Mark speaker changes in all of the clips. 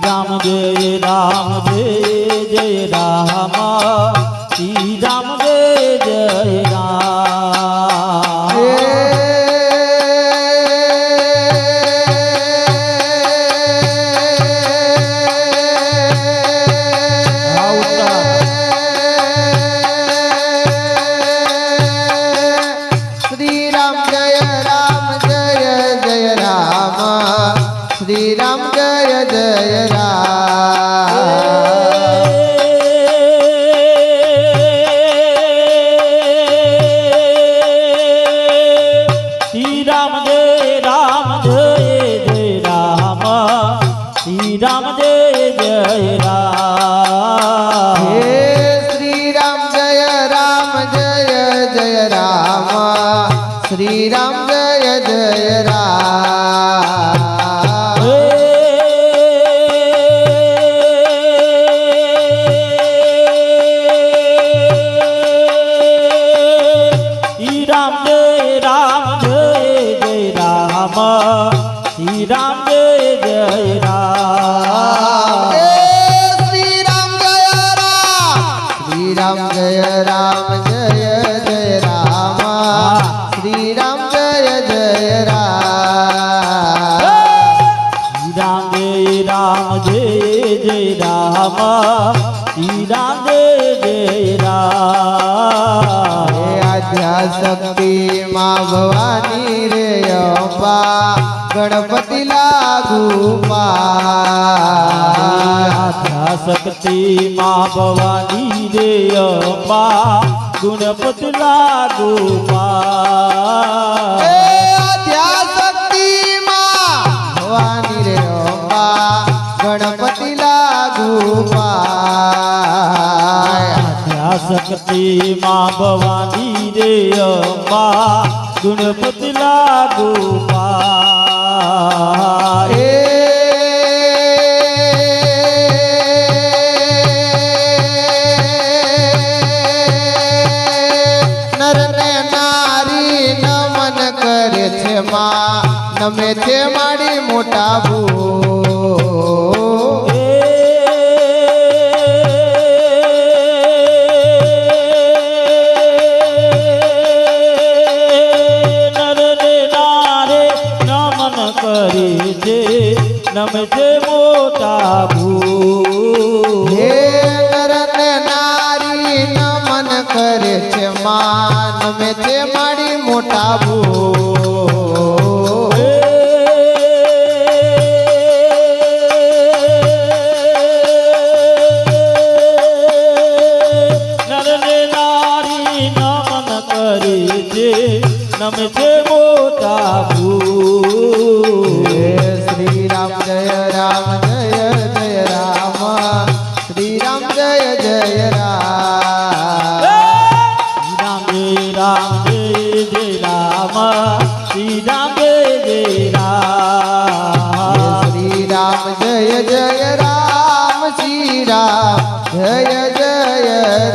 Speaker 1: રામ જય રામ જય રામ શ્રી રામ જય રામ
Speaker 2: श्री राम जय जय राम
Speaker 1: श्री राम जय राम जय जय राम श्री राम जय जय राम
Speaker 2: श्री राम जय जय राम श्री राम जय जय राम
Speaker 1: श्री राम जय जय राम
Speaker 2: श्री राम जय राम जय जय राम श्री राम जय जय राम
Speaker 1: श्री राम जय राम जय जय राम श्री राम जय जय राम
Speaker 2: आद्या शक्ति माँ भवानी रे अम्बा गणपति लागू
Speaker 1: आद्या शक्ति माँ भवानी रे अम्बा गणपति लागू
Speaker 2: आद्या शक्ति माँ भवानी रे अम्बा गणपति लागू
Speaker 1: आद्या शक्ति माँ भवानी रे अम्बा गणपति लागू
Speaker 2: नर ने नारी नमन करे छे माँ नमे छे माड़ी मोटा भू
Speaker 1: नमते मोटा भू
Speaker 2: हे नर ने नारी नमन करे छे माँ नमे छे माड़ी मोटा भू
Speaker 1: नर ने नारी नमन करे छे नमते मोटा भू
Speaker 2: श्री राम जय जय राम श्री राम जय जय राम
Speaker 1: श्री राम जय जय राम श्री राम जय जय राम
Speaker 2: श्री राम जय जय राम श्री राम जय जय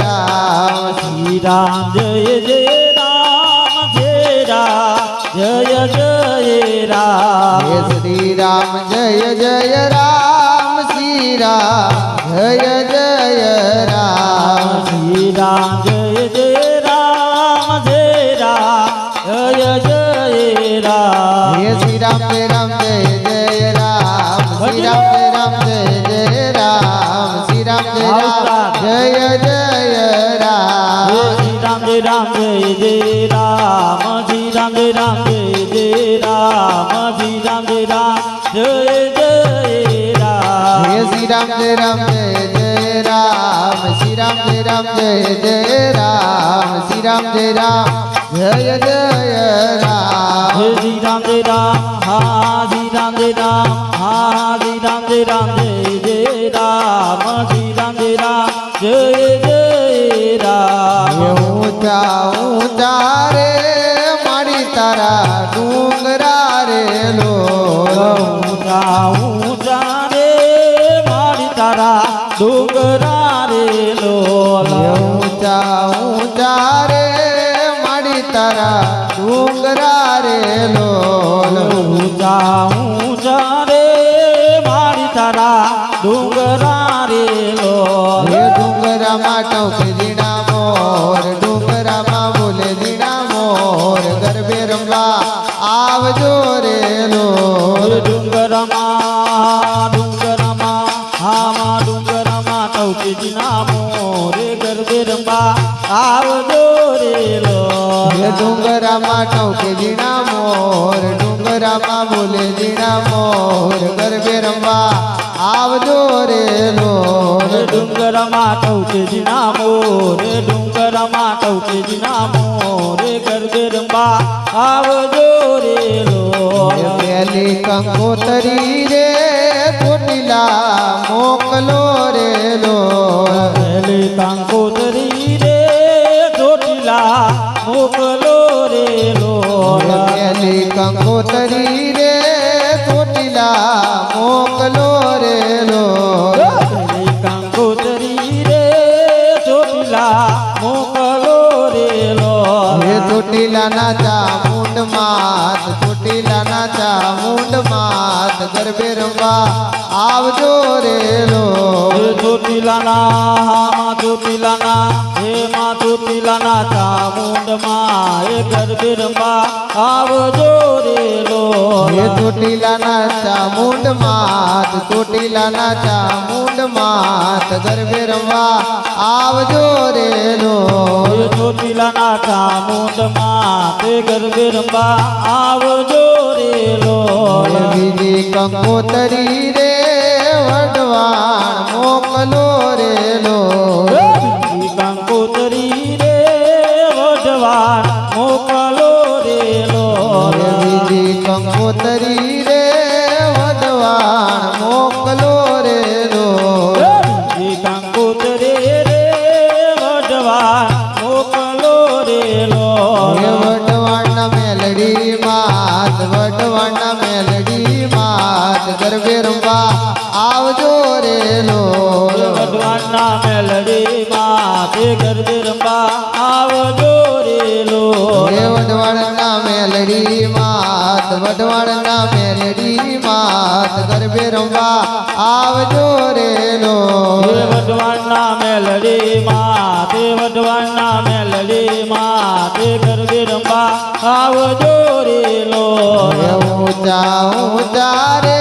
Speaker 2: राम
Speaker 1: श्री राम जय जय राम जय राम जय जय राम
Speaker 2: श्री राम जय जय राम श्री राम जय जय राम
Speaker 1: श्री राम जय जय राम जय राम जय जय राम
Speaker 2: श्री राम जय जय राम श्री राम जय जय राम श्री राम जय जय राम
Speaker 1: श्री राम जय जय राम श्री राम जय जय राम श्री राम जय जय राम
Speaker 2: श्री राम जय जय राम श्री राम जय जय राम श्री राम जय जय राम
Speaker 1: श्री राम जय राम हा श्री राम जय राम हा श्री राम जय जय राम श्री राम जय जय राम
Speaker 2: ऊंचा ऊंचा रे माड़ी तारा डूंगरा रे लो
Speaker 1: ऊंचा ऊंचा रे मारी तारा डूंगरा रे लो
Speaker 2: ऊंचा ऊंचा रे माड़ी तारा डूंगरा रे लो
Speaker 1: ऊंचा ऊंचा रे मारी तारा ડુંગરા રેલો
Speaker 2: હે ડુંગરામાં ટોકે જીણા મોર ડુંગરામાં બોલે જીણા મોર ગરબે રમવા આવજો રેલો
Speaker 1: ડુંગરમાં હામાં ડુંગરમાં ટૌકીજીના મોરે ગરબે રંબા આવજો રેલો
Speaker 2: હે ડુંગરામાં ટોકે જીણા મોર ડુંગરામાં બોલે જીણા મોર ગરબે રમવા આવજો રેલો
Speaker 1: ડુંગરમાં ટૌકીજીના મોરે ડુંગરમાં ટૌકીજીના મોરે ગરબે રંબા આવજો રેલો
Speaker 2: પેલી કંકોતરી રે ચોટીલા મોકલો રેલો
Speaker 1: પહેલી કંકોતરી રે ચોટીલા મોકલો રેલો
Speaker 2: પેલી કંકોતરી રે ચોટીલા મોકલો રેલો
Speaker 1: પહેલી કંકોતરી રે ચોટીલા મોકલો રેલો
Speaker 2: હે ચોટીલાના ચામુંડ માત ચોટીલાના ચામુંડ માત ગરબે રમવા આવજો રેલો
Speaker 1: ચોટીલાના ચોટીલાના હે માં ચોટીલાના ચામુંડમાં એ ગરબે રંબા આવજો રેલો
Speaker 2: હે ચોટીલાના ચામુંડ માત ચોટીલાના ચામુંડ માત ગરબે રમવા આવજો રેલો
Speaker 1: ચોટીલાના ચામુંડમાં તે ગરબે રંબા આવજો રેલો
Speaker 2: બીજી કંકોતરી રે વઢવાણ મોકલો રેલો
Speaker 1: કંકોતરી રે વઢવાણ મોકલો રેલો
Speaker 2: બીજી કંકોતરી રે વઢવાણ મોકલો રેલો
Speaker 1: કંકોતરી રે વઢવાણ મોકલો રેલો
Speaker 2: હે વઢવાણના મેલડી માત વઢવાણના મેલડી માત ગરબે રમવા આવજો રેલો
Speaker 1: વઢવાણના મેલડી માં તે ગરબે રંબા આવજો રેલો
Speaker 2: હે વઢવાણના મેલડી માત વઢવાણના મેલડી માત ગરબે રમવા આવજો રેલો
Speaker 1: વઢવાણના મેલડી માં તે વઢવાણના મેલડી માં તે ગરબે રંબા આવજો રેલો
Speaker 2: હે ઊંચા ઊંચા રે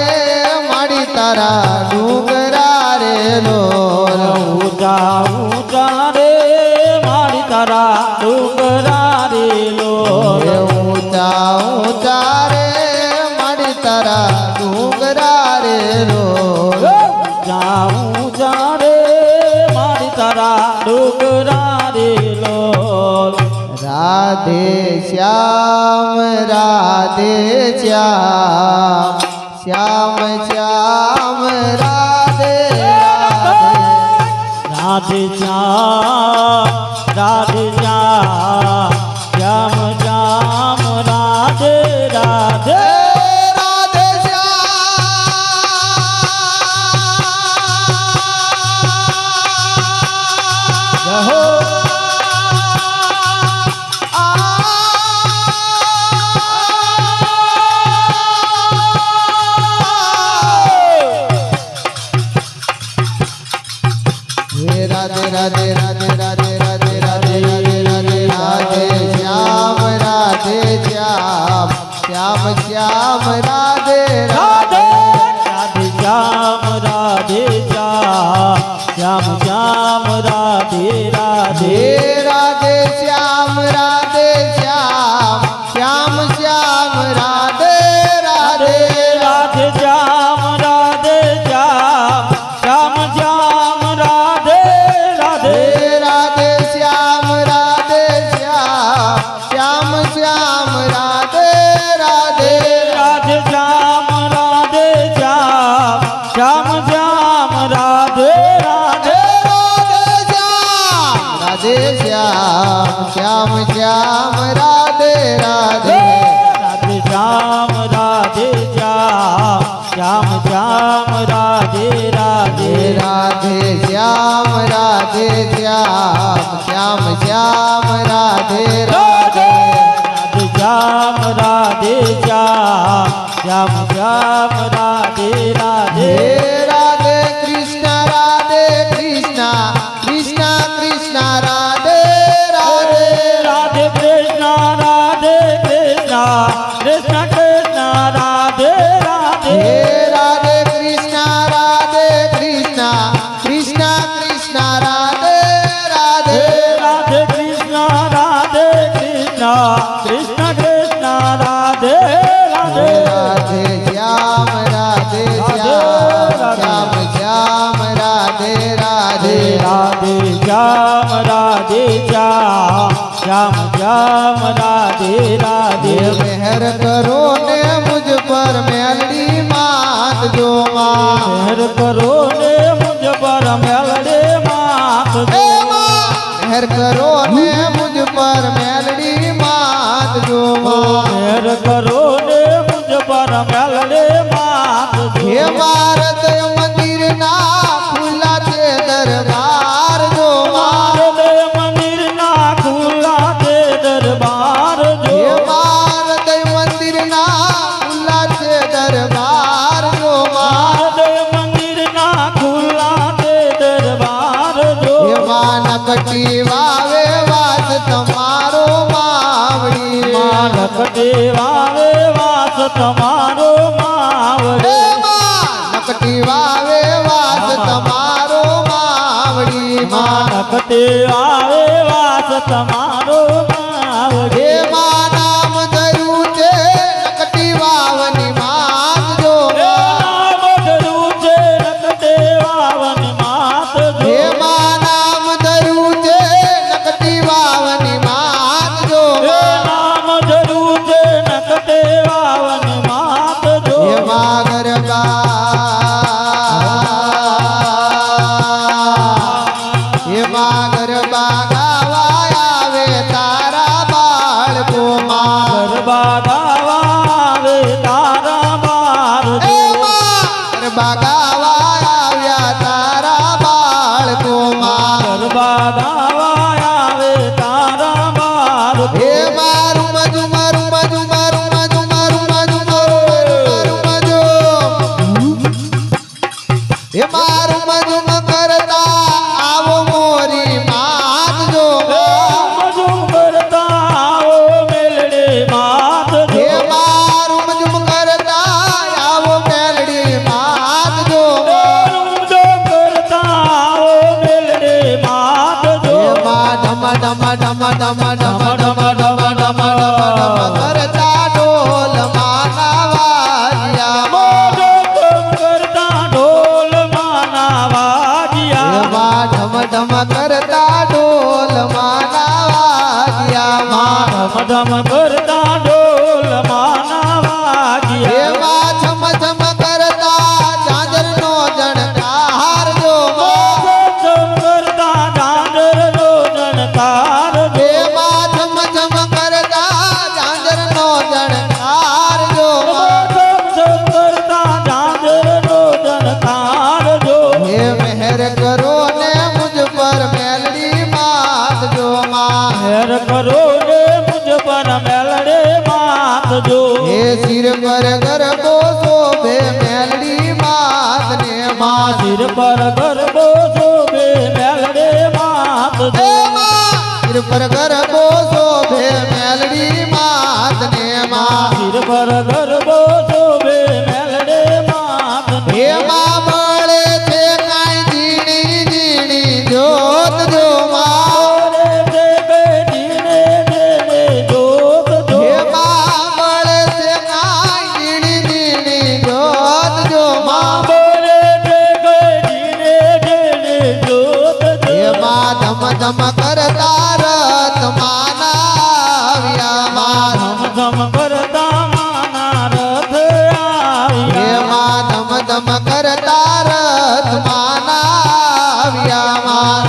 Speaker 2: માડી તારા ડુંગરા રેલો
Speaker 1: ઊંચા ઊંચા રે મારી તારા ડુંગરા રેલો
Speaker 2: હે ઊંચા ઊંચા રે માડી તારા ડુંગરા રેલો
Speaker 1: જાઉં જારે મારી તારા ડુંગરા રેલો
Speaker 2: રાધે શ્યામ રાધે શ્યામ શ્યામ શ્યામ રાધે
Speaker 1: રાધે શ્યામ રાધે શ્યામ શ્યામ શ્યામ રાધે રાધે
Speaker 2: રાધે શ્યામ
Speaker 1: જહો
Speaker 2: હે રાધે રાધે રાધે રાધે રાધે રાધે રાધે રાધે રાધે શ્યામ રાધે શ્યામ શ્યામ શ્યામ રાધે
Speaker 1: રાધે
Speaker 2: રાધે
Speaker 1: રાધે શ્યામ રાધે શ્યામ શ્યામ શ્યામ રાધે રાધે
Speaker 2: હે રાધે શ્યામ રાધે શ્યામ શ્યામ શ્યામ રાધે રાધે
Speaker 1: રાધે શ્યામ રાધે શ્યામ શ્યામ શ્યામ રાધે રાધે
Speaker 2: હે રાધે શ્યામ રાધે શ્યામ શ્યામ શ્યામ રાધે રાધે
Speaker 1: રાધે શ્યામ રાધે શ્યામ શ્યામ શ્યામ રાધે રાધે
Speaker 2: રાધે શ્યામ શ્યામ શ્યામ રાધે રાધે
Speaker 1: રાધે શ્યામ રાધે શ્યામ શ્યામ શ્યામ રાધે રાધે
Speaker 2: રાધે શ્યામ રાધે શ્યામ શ્યામ શ્યામ રાધે રાધે
Speaker 1: રાધે શ્યામ રાધે શ્યામ શ્યામ શ્યામ રાધે રાધે
Speaker 2: હે રાધે
Speaker 1: રાધે શ્યામ રાધે શ્યામ શ્યામ શ્યામ રાધે રાધે
Speaker 2: મહેર કરો ને મુझ પર મેલડી માત જો માં
Speaker 1: મહેર કરો ને મુझ પર મેલડે માત
Speaker 2: હે માં મહેર કરો ને મુझ પર મેલડી માત જો માં
Speaker 1: મહેર કરો ને મુझ પર મેલડે માત
Speaker 2: હે ભારત મંદિર ના ખુલ્લા છે દરબાર જો માં
Speaker 1: મંદિર ના ખુલ્લા છે દરબાર જો
Speaker 2: હે ભારત મંદિર ના ખુલ્લા છે દરબાર જો માં
Speaker 1: મંદિર ના ખુલ્લા છે દરબાર જો
Speaker 2: હે માં નકટી વાવે વાસ તમારો માવડી
Speaker 1: માનકટે વાવે વાસ તમારો માવડે
Speaker 2: હે માં નકટી વાવે વાસ તમારો માવડી
Speaker 1: માનકટે વાવે વાસ તમારો માવડે
Speaker 2: હે માં નામ ધર્યું છે નકટી વાવની માત જો
Speaker 1: નામ ધર્યું છે નકટે વાવની માત જો
Speaker 2: હે માં નામ ધર્યું છે નકટી વાવની માત જો
Speaker 1: નામ ધર્યું છે નકટે વાવની માત જો
Speaker 2: હે માં હે માં ગરબા ગાવા આવે તારા બાળકો માં
Speaker 1: ગરબા ગાવા આવે તારા બાર
Speaker 2: હે માં ગરબા ગાવા આવ્યા તારા બાળકો માં
Speaker 1: ગરબા ગાવા આવે તારા બાર
Speaker 2: હે મારું મજુ મારું મજુ મારું મજુ મારું મજુ મારું મજુ હે મારું મજુ કરતા આવો મોરી માત જો
Speaker 1: મજુમ કરતા આવો મેલડે માત
Speaker 2: હે
Speaker 1: જો
Speaker 2: મારું મજુ કરતા આવો મેલડી માત જો
Speaker 1: મજુમ કરતા આવો મેલડે માત જો
Speaker 2: હે માં ઢમ ઢમ ઢમ ઢમ ઢમ ઢમ ઢમ ઢમ ઢમ કરતા ઢોલ માના વાજ્યા
Speaker 1: મજુમ કરતા ઢોલ માના વાજિયા
Speaker 2: માં ઢમ ઢમ કરતા ઢોલ માના વાજ્યા
Speaker 1: ધમ ધમ કરતા ઢોલ માના
Speaker 2: હે
Speaker 1: વાજિયા
Speaker 2: માં છમ છમ કરતા ઝાંઝરનો જણકાર જો
Speaker 1: છમ કરતા ઝાંઝરનો જણકાર
Speaker 2: હે માં છમ છમ કરતા ઝાંઝરનો જણકાર જો
Speaker 1: છમ કરતા ઝાંઝરનો જણકાર જો
Speaker 2: હે મહેર કરો ને મુझ પર મેલડી માત જો માં
Speaker 1: મેર કરો ને મુझ પર મેલડે માત જો
Speaker 2: હે સિર પર ગરબો શોભે મેલડી માત ને માં
Speaker 1: સિર પર ગરબો શોભે મેલડે માત
Speaker 2: હે
Speaker 1: જો
Speaker 2: માં સિર પર ગરબો શોભે મેલડી માત ને માં
Speaker 1: સિર પર ગરબો શોભે મેલડે માત
Speaker 2: હે માં મળે છે કાંઈ ઝીણી ઝીણી જોત જો માં
Speaker 1: હે
Speaker 2: માં મળે છે કાંઈ ઝીણી ઝીણી જોત જો માં હે માં ધમ ધમ કરતા રથ માના આવ્યા માં હે માં ધમ ધમ કરતા રથ માના આવ્યા માં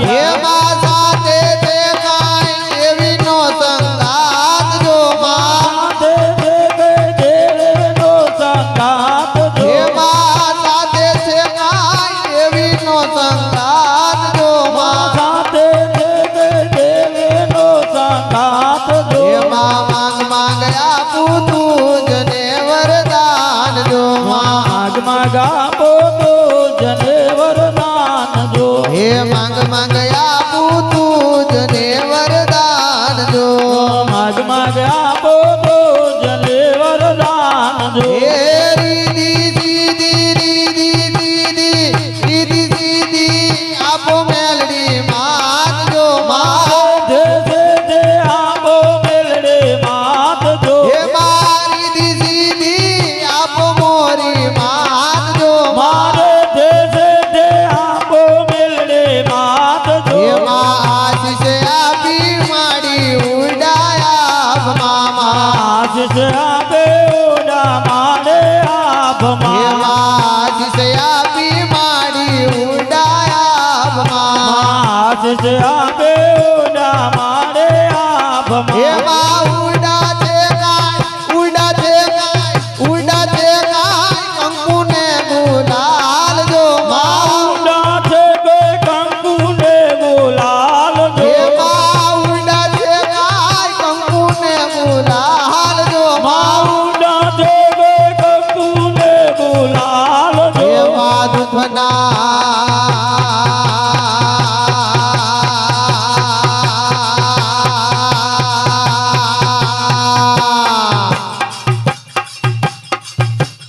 Speaker 2: હે માં સાથે તે કાંઈ દેવીનો સંગાત જો માં હે માં સાથે છે કાંઈ દેવીનો સંગાત જો માં હે માં માંગ માંગ આપું તું જને વરદાન જો માં
Speaker 1: ગાપો તો જને વરદાન જો
Speaker 2: હે માંગ માંગ આપું તું જને વરદાન જો
Speaker 1: માગ માગ આપો તો જને વરદાન જો
Speaker 2: હે રીધી સીધી રીધી સીધી રીધી સીધી આપો મેલડી માત જો માં
Speaker 1: જે આપો મેલડે માત જો
Speaker 2: હે મારી દી સીધી આપો મોરી માત જો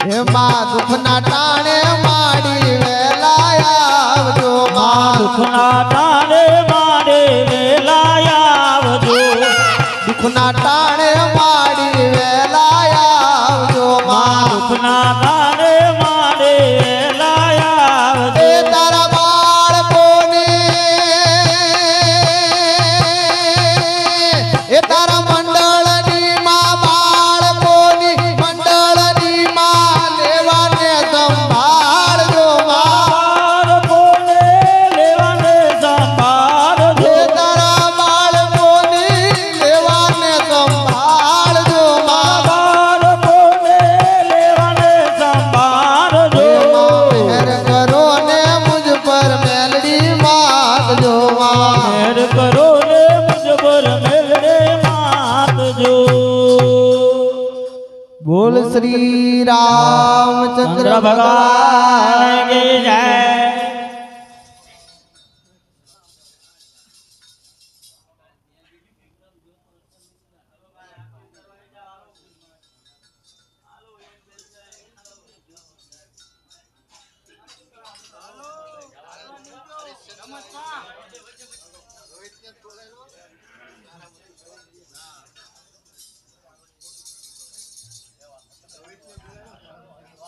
Speaker 2: એમાં દુઃખના ટાણે માડી વેલા આવજો માં
Speaker 1: દુઃખના ટાણે મારે વેલા આવજો
Speaker 2: દુઃખના ટાણે માડી વેલા આવજો માં
Speaker 1: દુઃખના ટાણે મારે વેલા આવજો
Speaker 2: એ તારા બાળકોને એ તારા મંડળની માં બાળકોની મંડળની માં લેવાને સંભાળજો માં
Speaker 1: બાળકોને લેવાને સંભાળજો
Speaker 2: એ તારા બાળકોની લેવાને સંભાળજો માં
Speaker 1: બાળકોને લેવાને સંભાળજો
Speaker 2: મહેર કરો ને મુજ પર મેલડી માગજો માં
Speaker 1: મેર કરો ને મુજ પર મેલડે માતજો
Speaker 2: બોલ શ્રી રામચંદ્ર
Speaker 1: ચંદ્ર
Speaker 2: ભગવાન
Speaker 1: ભગવાન કી જય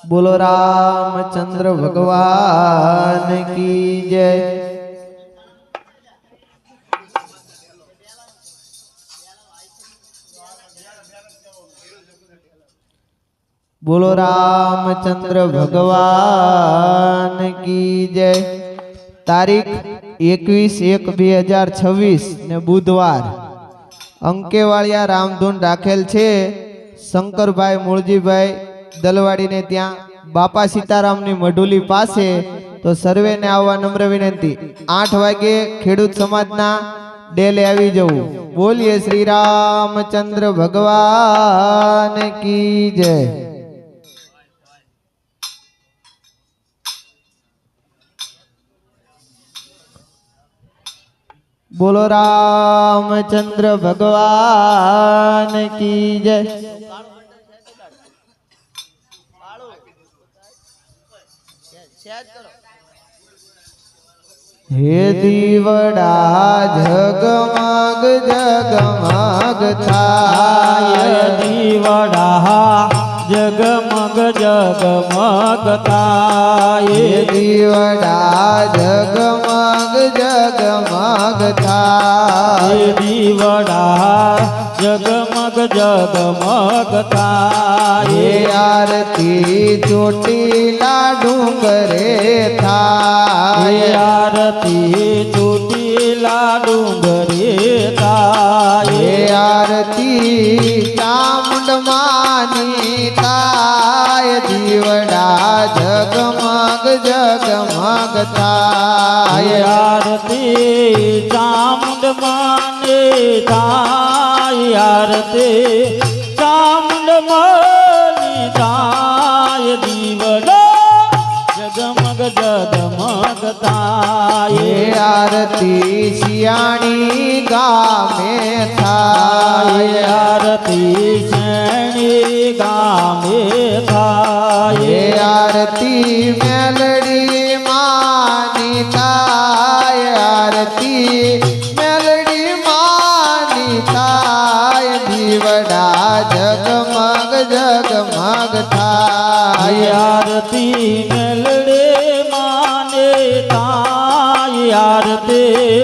Speaker 2: બોલો રામચંદ્ર ભગવાન કી જય બોલો રામચંદ્ર ભગવાન કી જય તારીખ 21/1/2026 ને બુધવાર અંકેવાળિયા રામધૂન રાખેલ છે શંકરભાઈ મૂળજીભાઈ દલવાડીને ત્યાં બાપા સીતારામની મઢુલી પાસે તો સર્વેને આવવા નમ્ર વિનંતી 8 વાગે ખેડૂત સમાજના ડેલે આવી જવું બોલીએ શ્રી રામચંદ્ર ભગવાન કી જય બોલો રામચંદ્ર ભગવાન કી જય હે દીવડા જગમગ જગમગ થાય
Speaker 1: દીવડા જગમગ જગમગ
Speaker 2: હે
Speaker 1: થાય
Speaker 2: દીવડા જગમગ જગમગ થાય
Speaker 1: દીવડા જગમગ જગમગ
Speaker 2: હે
Speaker 1: થાય
Speaker 2: આરતી ચોટીલા ડુંગરે થાય
Speaker 1: આરતી ચોટીલા ડુંગરે
Speaker 2: હે
Speaker 1: થાય
Speaker 2: આરતી ચામુંડ માની થાય દીવડા જગમગ જગમગ થાય
Speaker 1: આરતી ચામુંડ માને થાય આરતી ચામુંડ માને થાય દીવડા જગમગ જગમગ
Speaker 2: હે
Speaker 1: થાય
Speaker 2: આરતી શિયાણી ગામે થાય
Speaker 1: આરતી શેણી ગામે
Speaker 2: હે
Speaker 1: થાય
Speaker 2: આરતી મેલડી માની થાય આરતી મેલડી માની થાય દીવડા જગમગ જગમગ થાય
Speaker 1: આરતી મેલડે માને તાય આરતી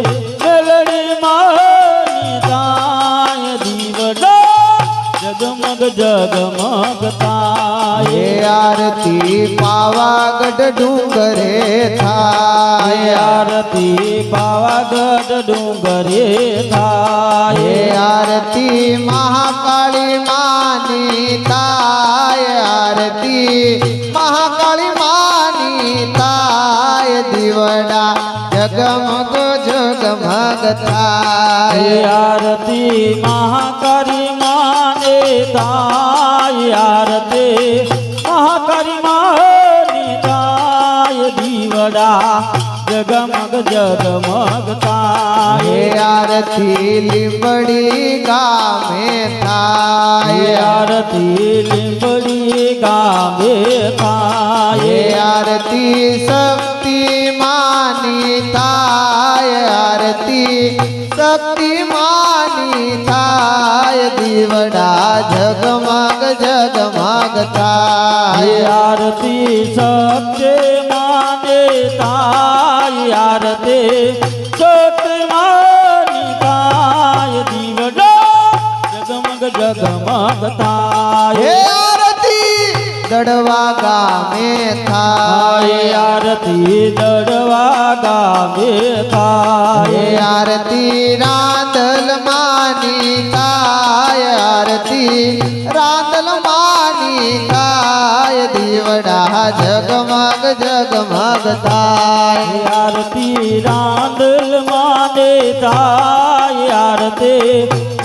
Speaker 1: મેલડે માને તાય દીવડા જગમગ જગમગ
Speaker 2: હે
Speaker 1: તાય
Speaker 2: આરતી પાવાગઢ ડુંગરે થાય
Speaker 1: આરતી પાવાગઢ ડુંગરે
Speaker 2: હે
Speaker 1: થાય
Speaker 2: આરતી મહાકાળી માની થાય આરતી મહાકાળી માની થાય દીવડા જગમગ જગમગ થાય
Speaker 1: આરતી મહાકાળી માને તાય આરતી મહાકાળી માને તાય દીવડા જગમગ જગમગ
Speaker 2: હે
Speaker 1: તાય
Speaker 2: આરતી લીંબડી ગામે થાય
Speaker 1: આરતી લીંબડી ગામે થાય
Speaker 2: આરતી શક્તિ માની થાય આરતી શક્તિ માની થાય દીવડા જગમગ જગમગ થાય
Speaker 1: આરતી સત્ય માને થાય આરતી સત્ય માની થાય દીવડા જગમગ જગમગ થાય
Speaker 2: આરતી દડવા ગામે થાય
Speaker 1: આરતી દડવા ગામે થાય
Speaker 2: આરતી રાંદલ માની થાય આરતી રાંદલ માની થાય દીવડા જગમગ જગમગ થાય
Speaker 1: આરતી રાંદલ માને થાય આરતી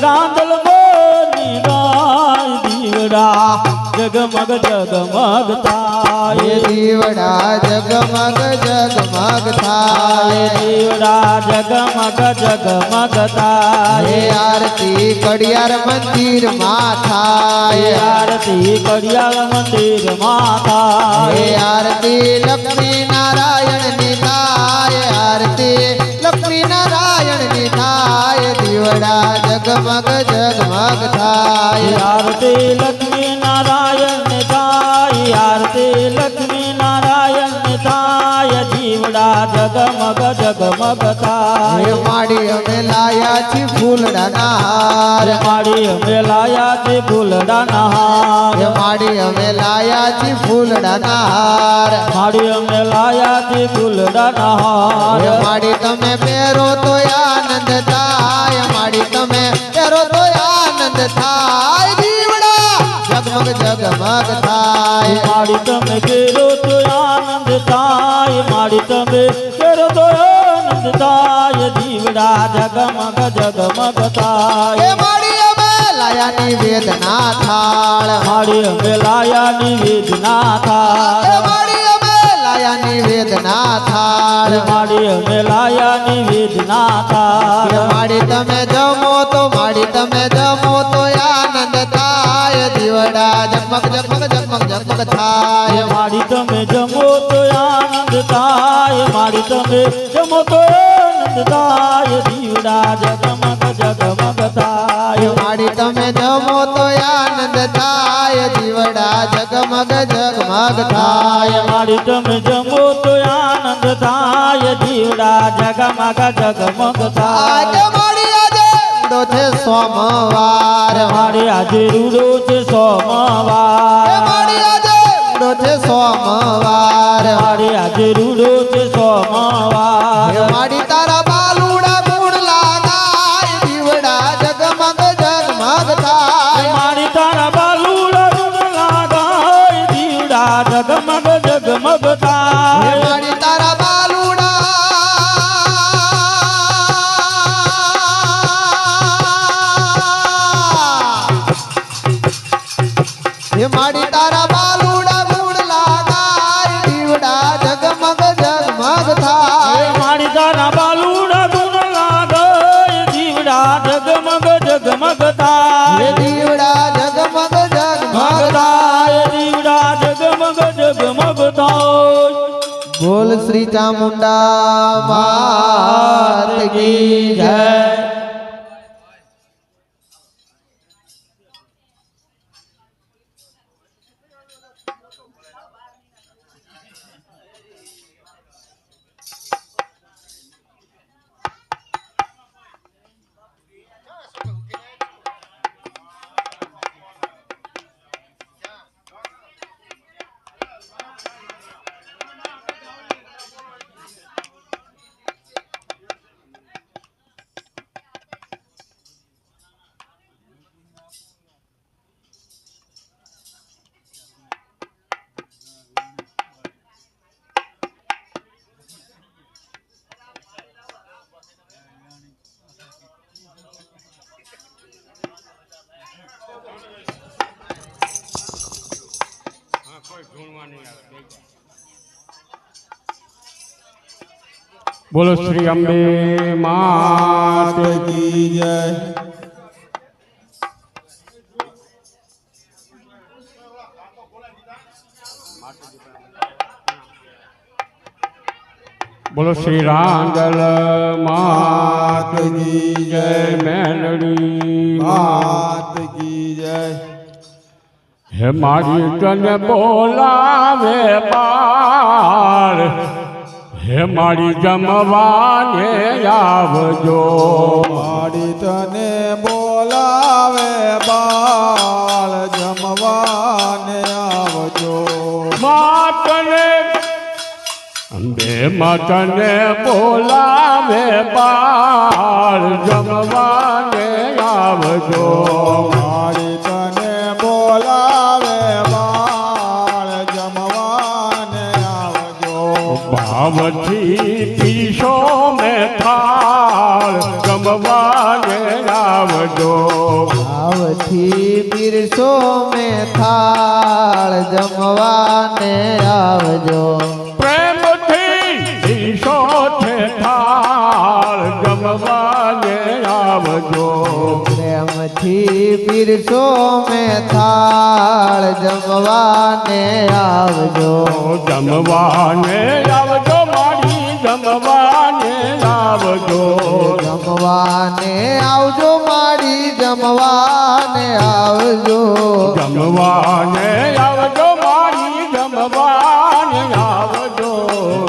Speaker 1: રાંદલ માની થાય દીવડા જગમગ જગમગ થાય
Speaker 2: દીવડા જગમગ જગમગ થાય
Speaker 1: દીવડા જગમગ જગમગ થાય
Speaker 2: આરતી કડિયાર મંદિર માં થાય
Speaker 1: આરતી કડિયાળ મંદિર માં થાય
Speaker 2: આરતી લક્ષ્મી નારાયણ ની થાય આરતી લક્ષ્મી નારાયણ ની થાય દીવડા જગમગ જગમગ થાય
Speaker 1: આરતી લક્ષ્મી નારાયણ ને થાય આરતી લક્ષ્મી નારાયણ ને થાય દીવડા જગમગ જગમગ થાય
Speaker 2: માડી અમે લાયા છી ફૂલડાના હાર
Speaker 1: માડી અમે લાયા છે ફૂલડાના હાર
Speaker 2: માડી અમે લાયા છી ફૂલડાના હાર
Speaker 1: માડી અમે લાયા છે ફૂલડાના હાર
Speaker 2: માડી તમે પહેરો તો આનંદ થાય માડી તમે પહેરો તો આનંદ થાય દીવડા જગમગ જગમગ થાય
Speaker 1: માડી તમે કેરો તો આનંદ થાય માડી તમે કેરો તો આનંદ થાય દીવડા જગમગ જગમગ થાય
Speaker 2: માડી અમે લાયાની વેદના થાળ
Speaker 1: માડી અમે લાયા નિવેદના થાય
Speaker 2: માડી અમે લાયાની વેદના થાળ
Speaker 1: માડી અમે લાયા નિવેદના થાય
Speaker 2: માડી તમે જમો તો માડી તમે જમો તો આનંદ થાય દીવડા જગમગ જગમગ જગમગ જગમગ થાય
Speaker 1: માડી તમે જમો તો આનંદ થાય માડી તમે જમો તો આનંદ થાય દીવડા જગમગ જગમગ થાય
Speaker 2: માડી તમે જમો તો આનંદ થાય દીવડા જગમગ જગમગ થાય
Speaker 1: માડી તમે જમો તો આનંદ થાય દીવડા જગમગ જગમગ થાય
Speaker 2: માડી આજે રૂડો છે સોમવાર
Speaker 1: મારી આજે રૂડો છે સોમવાર
Speaker 2: માડી આજે રૂડો છે સોમવાર
Speaker 1: મારી આજે રૂડો છે સોમવાર
Speaker 2: માડી તારા બાલુડા ગુણ લાગાય દીવડા જગમગ જગમગ થાય
Speaker 1: મારી તારા બાલુડા ગુણ લાગાય દીવડા જગમગ જગમગ થાય
Speaker 2: માડી તારા બાલુડા માડી તારા બાલુડા ગુણ લાગાય દીવડા જગમગ જગમગ થાય
Speaker 1: મારી તારા બાલુડા ગુણ લાગાય દીવડા જગમગ જગમગ થાય
Speaker 2: દીવડા જગમગ જગમગ
Speaker 1: થાય દીવડા જગમગ જગમગ થાય
Speaker 2: બોલ શ્રી ચામુંડા માત કી જય
Speaker 3: बोलो श्री अम्बे मात की जय। બોલો શ્રી રાંગલ માત કી જય મેલડી
Speaker 4: માત કી જય
Speaker 3: હે મારી તને બોલાવે બાળ હે મારી જમવાને આવજો
Speaker 4: મારી તને બોલાવે બાળ જમવાને આવજો
Speaker 3: માતને અંબે માતને બોલાવે બાળ જમવાને આવજો
Speaker 4: મારી તને બોલાવે બાળ જમવાને આવજો
Speaker 3: ભાવથી પીશો મેં થાળ જમવાને આવજો
Speaker 2: આવથી પીરસો મેં થાળ જમવાને આવજો
Speaker 3: પ્રેમથી પીશો છે થાળ જમવાને આવજો
Speaker 2: પ્રેમથી પીરસો મેં થાળ જમવાને આવજો
Speaker 3: જમવાને આવજો મારી જમવાને આવજો
Speaker 2: જમવાને આવજો મારી જમવાને આવજો
Speaker 3: જમવાને આવજો મારી જમવાને આવજો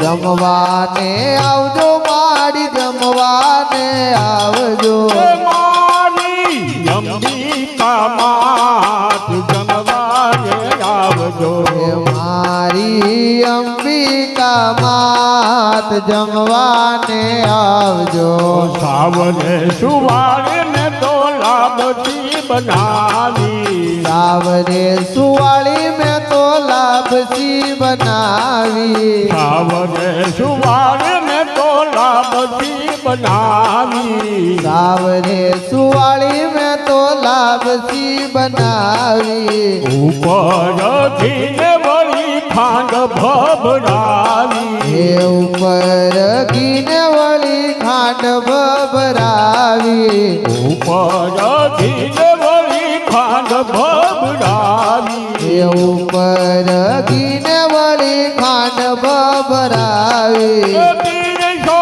Speaker 2: જમવાને આવજો મારી જમવાને આવજો
Speaker 3: મારી અંબિકા માત જમવાને આવજો
Speaker 2: હે મારી અંબિકા માત જમવાને આવજો
Speaker 3: સાવરે સુવારે ને તો લાભથી બનાવી
Speaker 2: સાવરે સુવાળી મેં તો લાભસી બનાવી
Speaker 3: સાવરે સુવારે ને તો લાભથી બનાવી
Speaker 2: સાવરે સુવાળી મેં તો લાભસી બનાવી
Speaker 3: ઉપરથી ને વળી ખાંડ ભભરાવી
Speaker 2: હે ઉપર ગીને વળી ખાંડ ભભરાવી
Speaker 3: ઉપરથી ને વળી ખાંડ ભભરાવી
Speaker 2: હે ઉપર ગીને વળી ખાંડ ભભરાવી
Speaker 3: પીરસો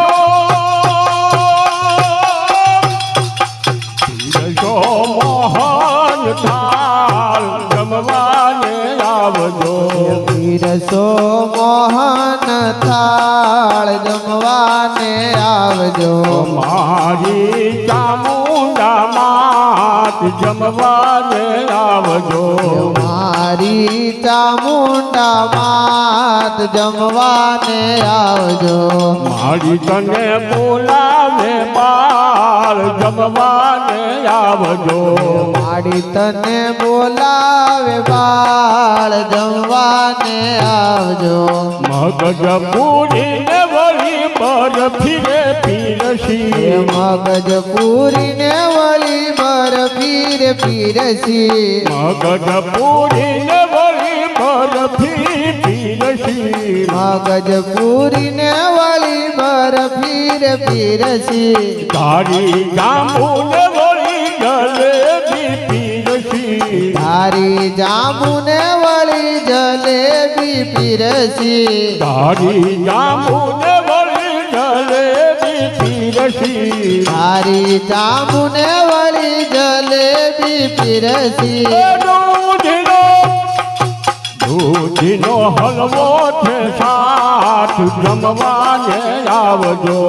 Speaker 3: પીરસો મોહન થાળ જમવાને આવજો
Speaker 2: પીરસો મોહન થાળ જમવાને આવજો
Speaker 3: મારી ચામુંડા માત જમવાને આવજો
Speaker 2: મારી ચામુંડા માત જમવાને આવજો
Speaker 3: મારી તને બોલાવે બાળ જમવાને આવજો
Speaker 2: મારી તને બોલાવે બાળ જમવાને આવજો
Speaker 3: મગજ પૂરીને વળી બરફી રે
Speaker 2: હે
Speaker 3: પીરસી
Speaker 2: મગજ પૂરીને વળી બરફી રે પીરસી
Speaker 3: મગજ પૂરીને વળી બરફી પીરસી
Speaker 2: મગજ પૂરીને વળી બરફી રે પીરસી
Speaker 3: તારી જાંબુને વળી જલેબી પીરસી
Speaker 2: તારી જાંબુને વળી જલેબી પીરસી
Speaker 3: તારી જાંબુને વળી જલેબી પીરસી
Speaker 2: તારી જાંબુને વળી જલેબી પીરસી
Speaker 3: દૂધીનો હલવો છે સાથ જમવાને આવજો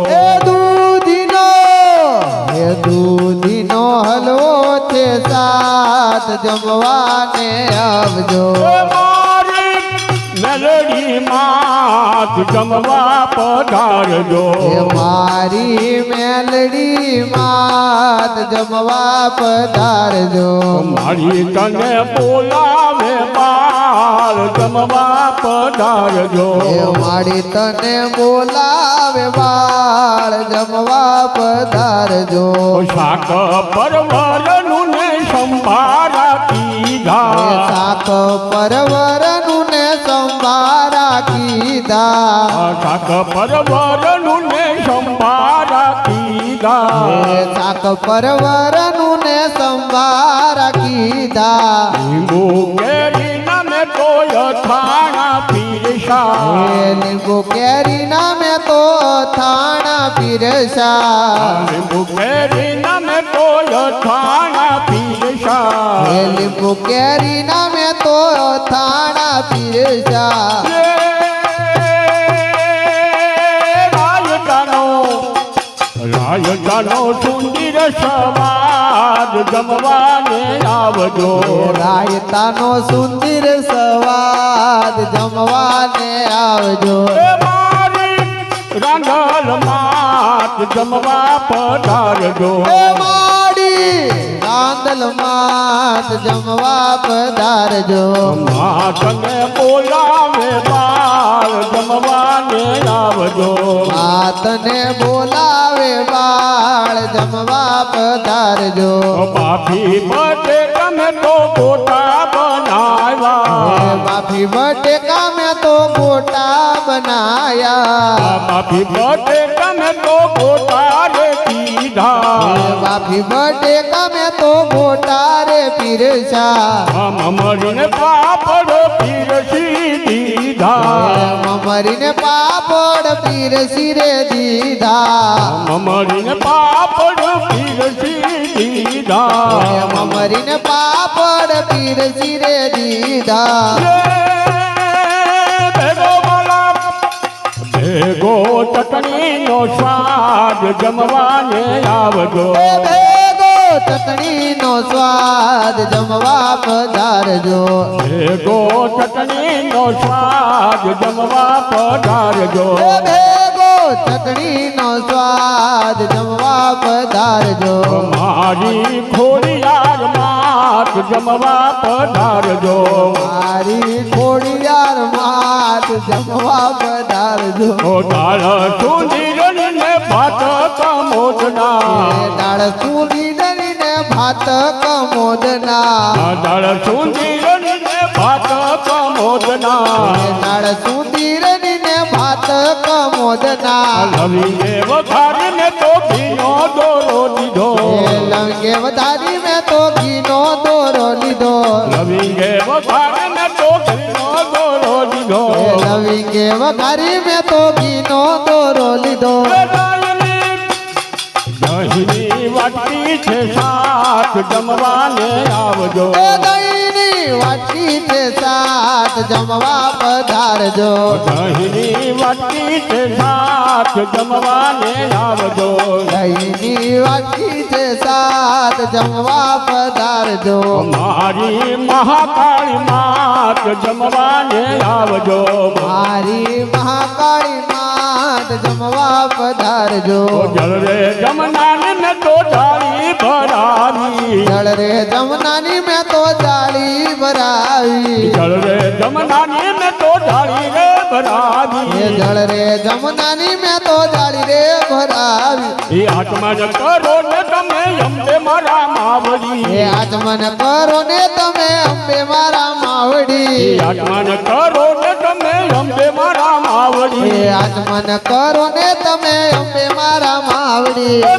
Speaker 2: એ દૂધીનો હલવો છે સાથ જમવાને આવજો
Speaker 3: મારી મેલડી માત જમવા પધારજો
Speaker 2: એ મારી મેલડી માત જમવા પધારજો
Speaker 3: મારી તને બોલાવે બાળ જમવા પધારજો
Speaker 2: એ મારી તને બોલાવે બાળ જમવા પધારજો
Speaker 3: શાક પરવરનું ને સંભારા
Speaker 2: એ
Speaker 3: કીધા
Speaker 2: શાક પરવરનું ને સંભારા કીધા
Speaker 3: શાક પરવરનું ને સંભારા કીધા
Speaker 2: એ શાક પરવરનું ને સંભારા કીધા
Speaker 3: લીંબુ કેરીના મેં તો અથાણા પીરસા
Speaker 2: લીંબુ કેરીના મેં તો અથાણા પીરસા
Speaker 3: લીંબુ કેરીના મેં તો અથાણા પીરસા
Speaker 2: લીંબુ કેરીના મેં તો અથાણા પીરસા
Speaker 3: રાયતાનો સુંદર સવાદ જમવાને આવજો
Speaker 2: રાયતાનો સુંદર સ્વાદ જમવાને આવજો
Speaker 3: મારી રાંધલ માત જમવા પધારજો
Speaker 2: માડી રાંદલ માત જમવા પધારજો
Speaker 3: માતને બોલાવે બાળ જમવાને આવજો
Speaker 2: માતને બોલાવે બાળ જમવા પધારજો
Speaker 3: બાફી બટે તમે તો ગોટા બનાવ્યા
Speaker 2: બાફી બટેકા મેં તો ગોટા બનાયા
Speaker 3: બાફી બટે તમે તો ગોટા રે કીધા
Speaker 2: બાફી બટેકા મેં તો ગોટા રે પીરસા
Speaker 3: મમરીને પાપડ પીરસી દીધા
Speaker 2: મમરીને પાપડ પીરસી રે દીધા
Speaker 3: મમરીને પાપડ પીરસી દીધા
Speaker 2: મમરીને પાપડ પીરસી રે દીધા
Speaker 3: ભેગો ચટણીનો સ્વાદ જમવાને આવજો
Speaker 2: ભેગો ચટણીનો સ્વાદ જમવા પધારજો
Speaker 3: ભેગો ચટણીનો સ્વાદ જમવા પધારજો
Speaker 2: ભેગો ચટણીનો સ્વાદ જમવા પધારજો
Speaker 3: મારી ખોડિયાર માત જમવા પધારજો
Speaker 2: મારી ખોડિયાર માત જમવા પધારજો
Speaker 3: દાળ સુંદરી ને ભાત કમોદના
Speaker 2: દાળ સુની ડરીને ભાત કમોદના
Speaker 3: દાળ સુંદરી ને ભાત કમોદના
Speaker 2: દાળ સુધીરને ભાત કમોદના
Speaker 3: લવીને વઘારીને તો ઘીનો દોરો દીધો
Speaker 2: લંગે વધારી મેં તો ઘીનો દોરો લીધો
Speaker 3: લવીને વઘારીને તો ઘીનો દોરો દીધો
Speaker 2: લવિંગે વઘારી મેં તો ઘીનો દોરો લીધો
Speaker 3: દહીંની વાટકી છે સાત જમવાને આવજો
Speaker 2: દહીંની વાટકી છે સાત જમવા પધારજો
Speaker 3: દહીંની વાટકી છે સાત જમવાને આવજો
Speaker 2: દહીંની વાટકી છે સાત જમવા પધારજો
Speaker 3: મારી મહાકાળી માત જમવાને આવજો
Speaker 2: મારી મહાકાળી માત જમવા પધારજો
Speaker 3: જળ રે જમનાને ને તો જાળી ભરાવી
Speaker 2: જળ રે જમનાની મેં તો જાળી ભરાવી
Speaker 3: જળ રે જમનાની ને તો જાળી રે ભરાવી
Speaker 2: એ જળ રે જમનાની મેં તો જાળી રે ભરાવી
Speaker 3: એ આત્મન કરો ને તમે અંબે મારા માવડી
Speaker 2: એ આચમન કરો ને તમે અંબે મારા માવડી
Speaker 3: એ આત્મન કરો ને તમે અંબે મારા માવડી
Speaker 2: એ આચમન કરો ને તમે અંબે મારા માવડી
Speaker 3: એ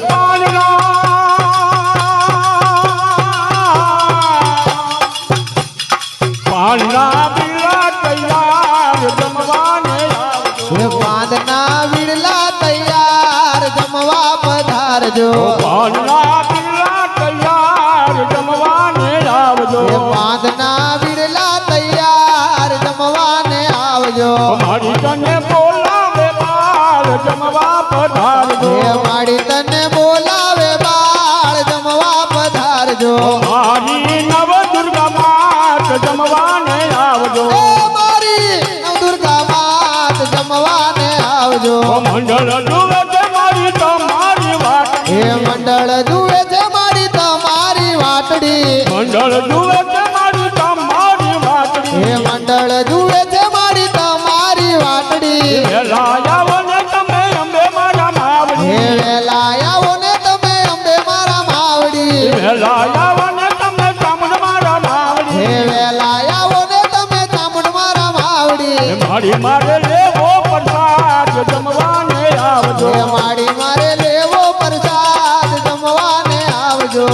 Speaker 3: પાલના બિલ્લા તૈયાર જમવાને આવજો
Speaker 2: એ પાંદના વીડલા તૈયાર જમવા પધારજો
Speaker 3: પાલના બિલ્લા તૈયાર જમવાને આવજો
Speaker 2: એ પાંદના વીડલા તૈયાર જમવાને આવજો
Speaker 3: મારી તને બોલાવે બાળ જમવા પધારજો
Speaker 2: એ માડી તને બોલાવે બાળ જમવા પધારજો
Speaker 3: મારી નવ દુર્ગા માત જમવાને આવજો
Speaker 2: એ મારી નવદુર્ગા માત જમવાને આવજો
Speaker 3: મંડળ જુએ છે મારી તમારી વાત
Speaker 2: એ મંડળ જુએ છે મારી તમારી વાટડી
Speaker 3: મંડળ જુએ છે મારી તમારી વાતડી
Speaker 2: એ મંડળ જુએ છે મારી તમારી વાટડી
Speaker 3: વેલા આવો ને તમે અંબે મારા માવડી
Speaker 2: એ વેલા આવો ને તમે અંબે મારા માવડી
Speaker 3: વેલા આવો ને તમે ચામુંડ મારા માવડી
Speaker 2: એ વેલા આવો ને તમે ચામુંડ મારા માવડી
Speaker 3: મારી મારે લેવો પ્રસાદ જમવાને આવજો
Speaker 2: એ માડી મારે લેવો પ્રસાદ જમવાને આવજો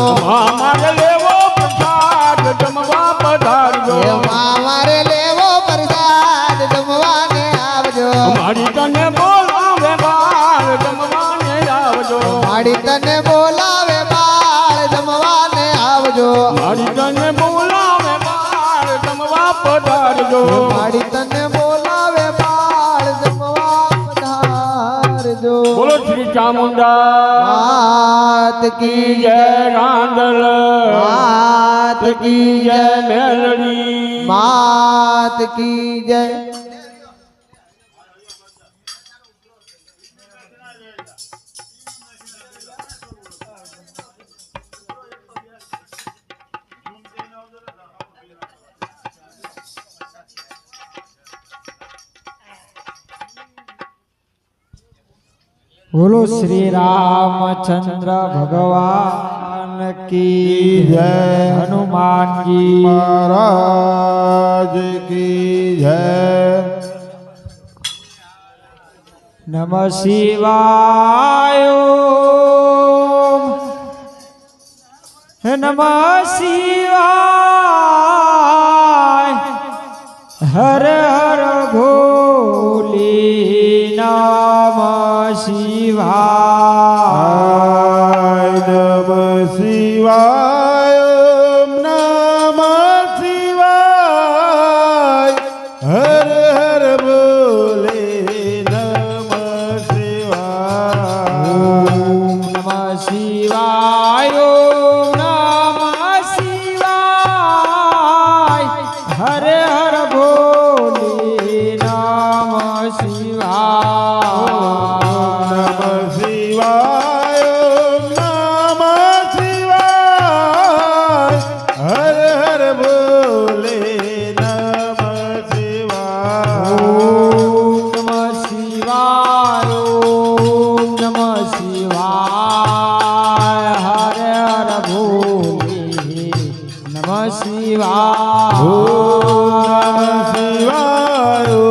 Speaker 3: મારે લેવો પ્રસાદ જમવા પધારજો
Speaker 2: એ મારે લે માડી તને બોલાવે બાળ જમવા પધારજો
Speaker 3: બોલો શ્રી ચામુંડા
Speaker 2: માત કી
Speaker 3: જય રાંદલ
Speaker 2: માત કી
Speaker 3: જય
Speaker 2: જય
Speaker 3: મેલડી
Speaker 2: માત કી જય
Speaker 1: બોલો શ્રી રામચંદ્ર ભગવાન કી જય હનુમાનજી
Speaker 4: મહારાજ કી જય
Speaker 1: નમઃ શિવાય નમઃ શિવાય હર હર ભોલી નમઃ શિવાય
Speaker 4: નમઃ શિવાય નમઃ શિવાય હર હર બોલે નમઃ શિવાય
Speaker 1: નમઃ શિવાય નમઃ શિવાય હર હર ભોલે નમઃ શિવાય
Speaker 4: નમઃ શિવાય નમઃ શિવાય હર હર બોલે નમઃ શિવાય
Speaker 1: નમઃ શિવાય નમઃ શિવાય હર હર ભોલે નમઃ શિવાય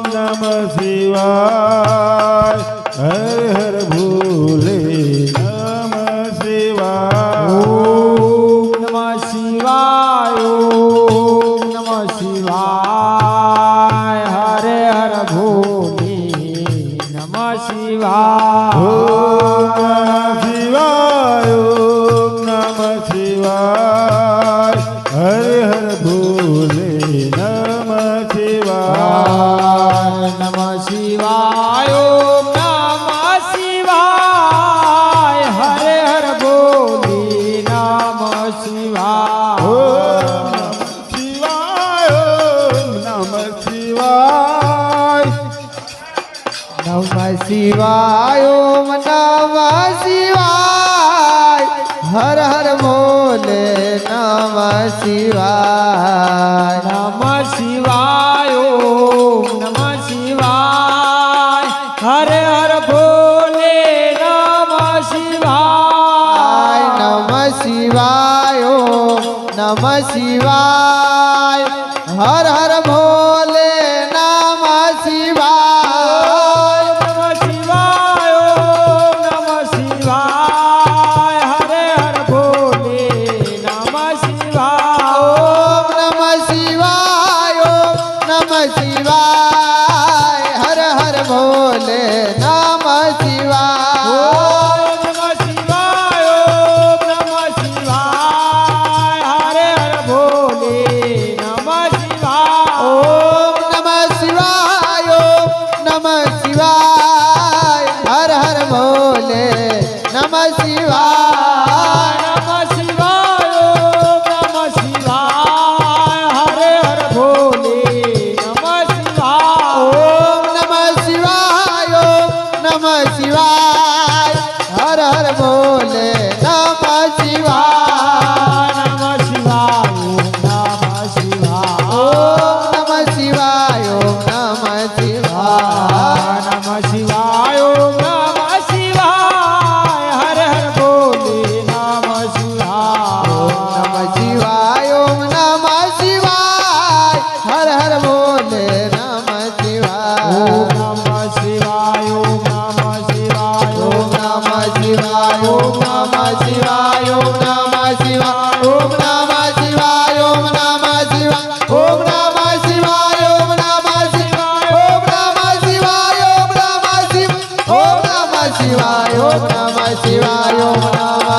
Speaker 4: નમઃ શિવાય હર હર ભોલે નમઃ શિવાય
Speaker 1: નમઃ શિવાય નમઃ શિવાય હરે હર ભોલે નમઃ શિવાય
Speaker 4: નમઃ શિવાય હર હર ભોલે નમઃ શિવાય
Speaker 1: નમઃ શિવાય નમઃ શિવાય હરે હર ભોલે નમઃ શિવાય
Speaker 4: નમઃ શિવાય
Speaker 2: નમઃ શિવાય નમઃ શિવાય હર હર બોલે નમઃ શિવાય
Speaker 1: નમઃ શિવાય નમઃ શિવાય હરે હર ભોલે નમઃ શિવાય
Speaker 2: નમઃ શિવાય નમઃ શિવાય હર હર ભોલે નમઃ શિવાય
Speaker 1: નમઃ શિવાય નમઃ શિવાય હરે હર ભોલે નમઃ શિવાય
Speaker 2: ઓમ નમઃ શિવાય નમઃ શિવાય હર હર ભોલે નમઃ શિવાય
Speaker 1: નમઃ શિવાય નમઃ શિવાય હરે હર ભોલે નમઃ શિવાય
Speaker 2: ઓમ નમઃ શિવાય નમઃ શિવાય હર હર ભોલે નમઃ શિવાય
Speaker 1: નમઃ શિવાય નમઃ શિવાય હરે હર ભોલે નમઃ શિવાય
Speaker 2: ઓમ નમઃ શિવાય નમઃ શિવાય હર હર ભોલે નમઃ શિવાય
Speaker 1: નમઃ શિવાય નમઃ શિવાય
Speaker 2: ઓમ નમઃ શિવાય નમઃ શિવાય
Speaker 1: નમઃ શિવાય નમઃ શિવાય હર હર ભોલે નમઃ શિવાય
Speaker 2: નમઃ શિવાય નમઃ શિવાય હર હર ભોલે નમઃ શિવાય
Speaker 1: નમઃ શિવાય નમઃ શિવાય
Speaker 2: ઓમ નમઃ શિવાય ઓમ નમઃ શિવાય ઓમ નમઃ શિવાય ઓમ નમઃ શિવાય ઓમ નમઃ શિવાય ઓમ નમઃ શિવાય ઓમ નમઃ શિવાય ઓમ નમઃ શિવાય ઓમ નમઃ શિવાય ઓમ નમઃ શિવાય ઓમ નમઃ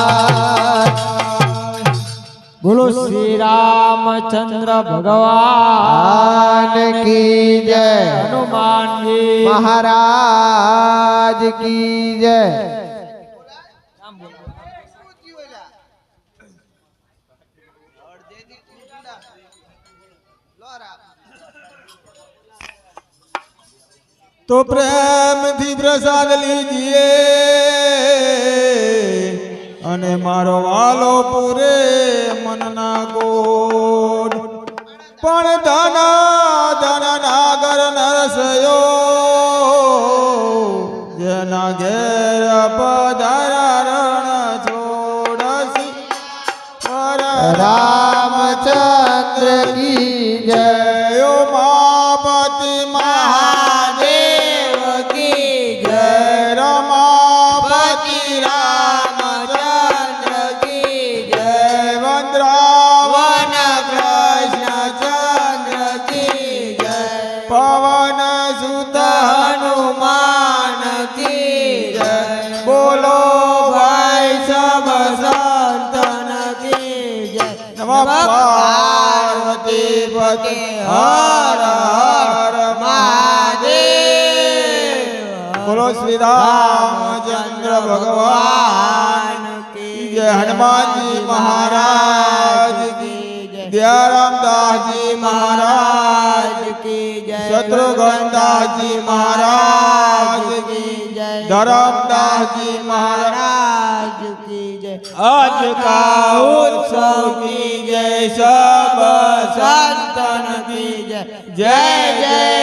Speaker 1: બોલો શ્રી રામચંદ્ર ભગવાન
Speaker 2: કી જય
Speaker 1: હનુમાનજી
Speaker 2: મહારાજ કી જય
Speaker 4: तो प्रेम थी प्रसाद लीजिए अने मारो वालो पूरे मन ना कोड पण धना धना नागर नरसयो जना घेर पधारा रण छोड़सी
Speaker 2: रामचंद्र की जय
Speaker 4: उमापति महादेव की जय रमापति रामचंद्र की जय वृंदावन कृष्ण चंद्र की जय पवन सुत हनुमान की जय बोलो भाई सब संतन की जय नमः पार्वती पते हर हर महादेव बोलो श्री रामचंद्र भगवान की जय हनुमान जी महाराज की जय दयाराम दास जी महाराज की जय शत्रुघ्न दास जी महाराज की जय धर्मदास जी महाराज की जय आज का उत्सव की जय सब संतन की जय जय जय